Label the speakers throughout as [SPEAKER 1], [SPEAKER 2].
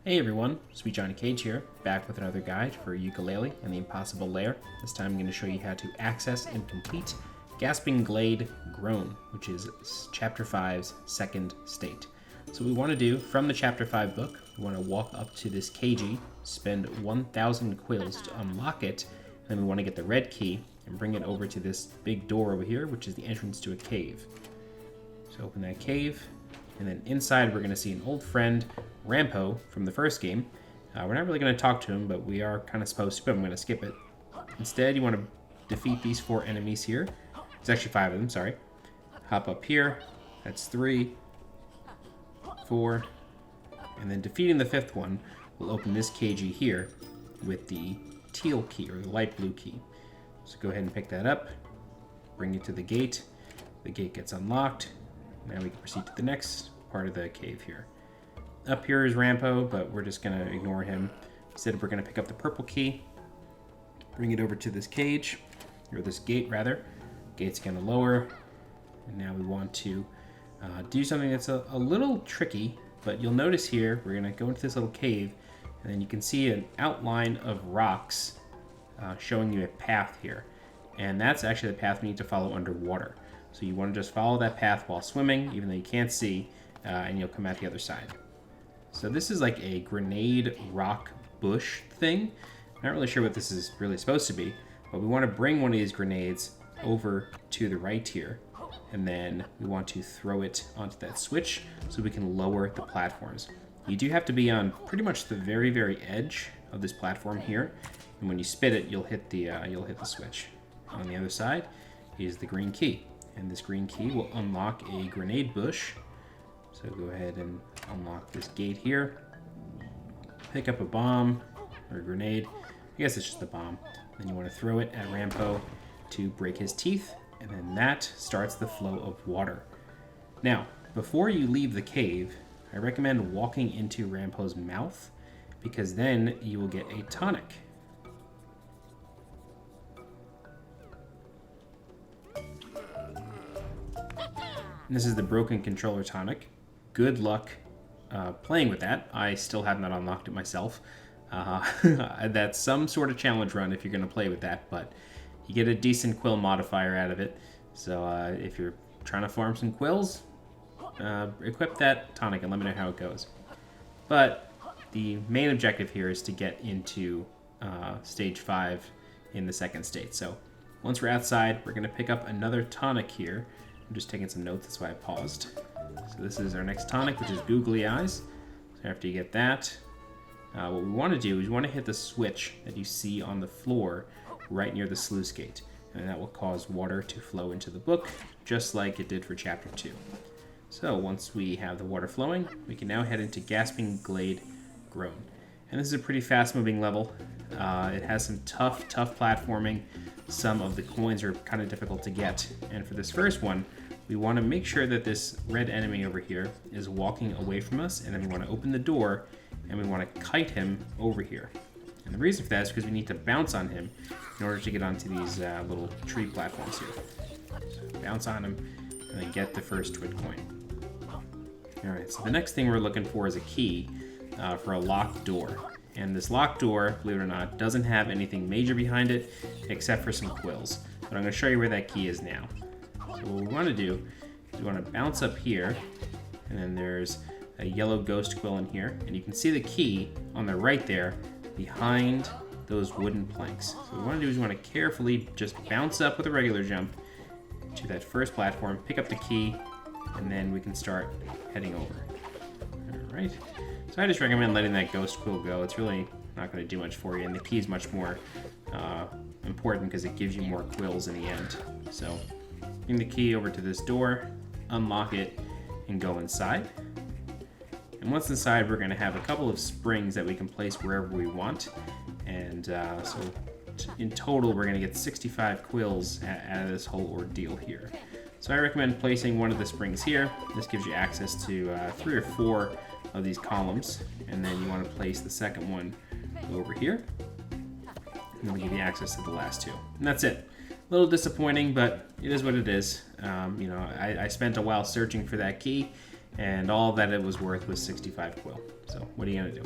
[SPEAKER 1] Hey everyone, SweetJohnnyCage here, back with another guide for Yooka-Laylee and the Impossible Lair. This time I'm going to show you how to access and complete Gasping Glade Grown, which is Chapter 5's second state. So what we want to do, from the Chapter 5 book, we want to walk up to this cagey, spend 1,000 quills to unlock it, and then we want to get the red key and bring it over to this big door over here, which is the entrance to a cave. So open that cave, and then inside we're going to see an old friend, Rampo, from the first game. We're not really going to talk to him, but we are kind of supposed to, but I'm going to skip it. Instead, you want to defeat these 4 enemies here. There's actually 5 of them, sorry. Hop up here. That's 3, 4, and then defeating the 5th one will open this cagey here with the teal key, or the light blue key. So go ahead and pick that up, bring it to the gate. The gate gets unlocked. Now we can proceed to the next part of the cave here. Up here is Rampo, but we're just going to ignore him. Instead, we're going to pick up the purple key, bring it over to this cage, or this gate rather. Gate's going to lower, and now we want to do something that's a little tricky, but you'll notice here, we're going to go into this little cave, and then you can see an outline of rocks showing you a path here. And that's actually the path we need to follow underwater. So you want to just follow that path while swimming, even though you can't see, and you'll come out the other side. So this is like a grenade rock bush thing. I'm not really sure what this is really supposed to be, but we want to bring one of these grenades over to the right here, and then we want to throw it onto that switch so we can lower the platforms. You do have to be on pretty much the very, very edge of this platform here, and when you spit it, you'll hit the switch. On the other side is the green key, and this green key will unlock a grenade bush. So go ahead and unlock this gate here. Pick up a bomb or a grenade. I guess it's just a bomb. Then you want to throw it at Rampo to break his teeth, and then that starts the flow of water. Now, before you leave the cave, I recommend walking into Rampo's mouth, because then you will get a tonic. And this is the broken controller tonic. Good luck playing with that. I still have not unlocked it myself. That's some sort of challenge run if you're going to play with that, but you get a decent quill modifier out of it. So if you're trying to farm some quills, equip that tonic and let me know how it goes. But the main objective here is to get into stage 5 in the second state. So once we're outside, we're going to pick up another tonic here. I'm just taking some notes, that's why I paused. So this is our next tonic, which is Googly Eyes. So after you get that, what we want to do is we want to hit the switch that you see on the floor right near the sluice gate. And that will cause water to flow into the book, just like it did for Chapter 2. So once we have the water flowing, we can now head into Gasping Glade Grown. And this is a pretty fast-moving level. It has some tough platforming. Some of the coins are kind of difficult to get. And for this first one, we want to make sure that this red enemy over here is walking away from us, and then we want to open the door, and we want to kite him over here. And the reason for that is because we need to bounce on him in order to get onto these little tree platforms here. So bounce on him, and then get the first Twit coin. Alright, so the next thing we're looking for is a key for a locked door. And this locked door, believe it or not, doesn't have anything major behind it except for some quills. But I'm going to show you where that key is now. So what we want to do is we want to bounce up here, and then there's a yellow ghost quill in here, and you can see the key on the right there behind those wooden planks. So what we want to do is we want to carefully just bounce up with a regular jump to that first platform, pick up the key, and then we can start heading over. Alright. So I just recommend letting that ghost quill go. It's really not going to do much for you, and the key is much more important because it gives you more quills in the end. So bring the key over to this door, unlock it, and go inside. And once inside, we're going to have a couple of springs that we can place wherever we want. And so in total, we're going to get 65 quills out of this whole ordeal here. So I recommend placing one of the springs here. This gives you access to 3 or 4 of these columns, and then you want to place the second one over here, and then we give you access to the last 2. And that's it. A little disappointing, but it is what it is. You know, I spent a while searching for that key, and all that it was worth was 65 quill. So what are you gonna do?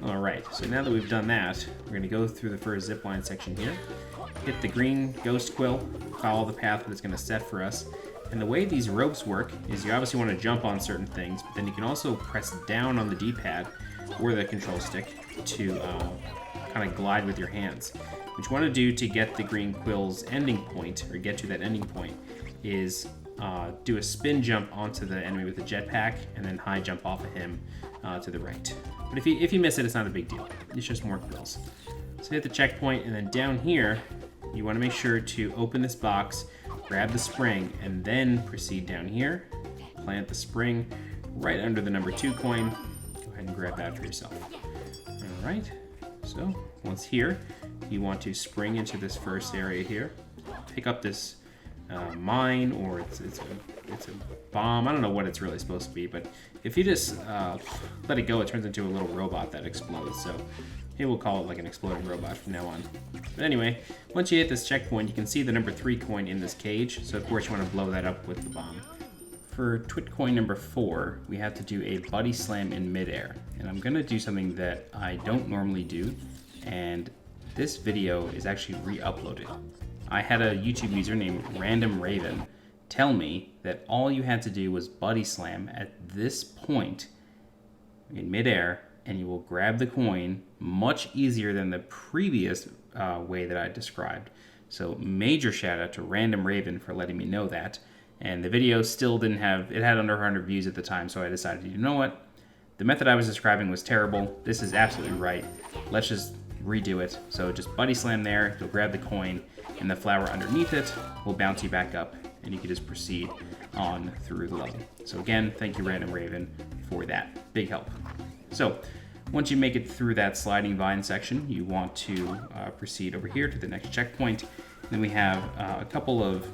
[SPEAKER 1] Alright, so now that we've done that, we're going to go through the first zipline section here. Hit the green ghost quill, follow the path that it's going to set for us. And the way these ropes work is you obviously want to jump on certain things, but then you can also press down on the D-pad or the control stick to kind of glide with your hands. What you want to do to get the green quill's ending point, or get to that ending point, is do a spin jump onto the enemy with the jetpack, and then high jump off of him to the right. But if you miss it, it's not a big deal. It's just more quills. So hit the checkpoint, and then down here, you want to make sure to open this box, grab the spring, and then proceed down here, plant the spring right under the number 2 coin. Go ahead and grab that for yourself. All right, so once here, you want to spring into this first area here, pick up this mine, or it's a bomb. I don't know what it's really supposed to be, but if you just let it go, it turns into a little robot that explodes. So maybe we'll call it like an exploding robot from now on. But anyway, once you hit this checkpoint, you can see the number 3 coin in this cage. So of course you want to blow that up with the bomb. For Twit coin number 4, we have to do a buddy slam in midair. And I'm gonna do something that I don't normally do, and this video is actually re-uploaded. I had a YouTube user named Random Raven tell me that all you had to do was buddy slam at this point in midair, and you will grab the coin much easier than the previous way that I described. So major shout out to Random Raven for letting me know that. And the video still didn't have, it had under 100 views at the time, so I decided, you know what? The method I was describing was terrible. This is absolutely right. Let's just redo it. So just buddy slam there, you'll grab the coin, and the flower underneath it will bounce you back up, and you can just proceed on through the level. So again, thank you Random Raven for that. Big help. So once you make it through that sliding vine section, you want to proceed over here to the next checkpoint. Then we have a couple of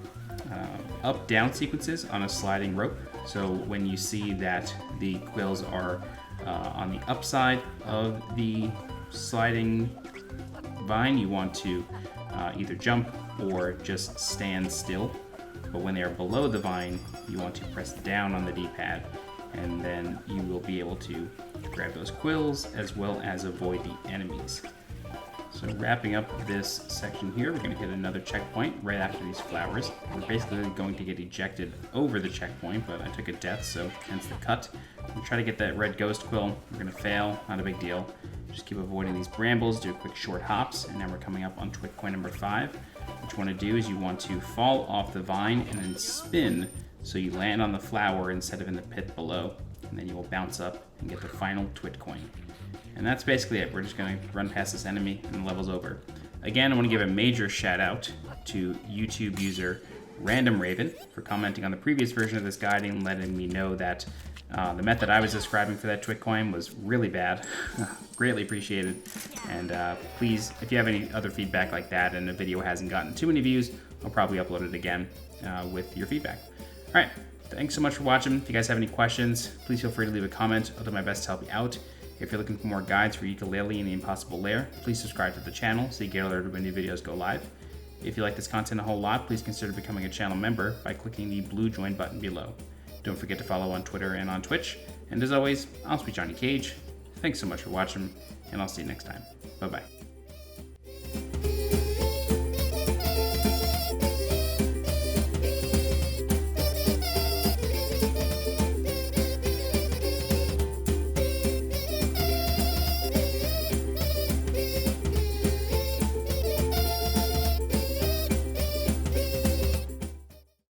[SPEAKER 1] up-down sequences on a sliding rope. So when you see that the quills are on the upside of the sliding vine, you want to either jump or just stand still. But when they are below the vine, you want to press down on the D-pad, and then you will be able to grab those quills as well as avoid the enemies. So wrapping up this section here, we're going to hit another checkpoint right after these flowers. We're basically going to get ejected over the checkpoint, but I took a death, so hence the cut. We'll try to get that red ghost quill. We're going to fail, not a big deal. Just keep avoiding these brambles, do quick short hops, and now we're coming up on Twit coin number 5. What you want to do is you want to fall off the vine and then spin so you land on the flower instead of in the pit below, and then you will bounce up and get the final Twit coin. And that's basically it. We're just going to run past this enemy and the level's over. Again, I want to give a major shout out to YouTube user Random Raven for commenting on the previous version of this guide and letting me know that the method I was describing for that Twit coin was really bad. Greatly appreciated. And please, if you have any other feedback like that and the video hasn't gotten too many views, I'll probably upload it again with your feedback. All right, thanks so much for watching. If you guys have any questions, please feel free to leave a comment. I'll do my best to help you out. If you're looking for more guides for Yooka-Laylee and the Impossible Lair, please subscribe to the channel so you get alerted when new videos go live. If you like this content a whole lot, please consider becoming a channel member by clicking the blue join button below. Don't forget to follow on Twitter and on Twitch. And as always, I'm SweetJohnnyCage. Thanks so much for watching, and I'll see you next time. Bye-bye.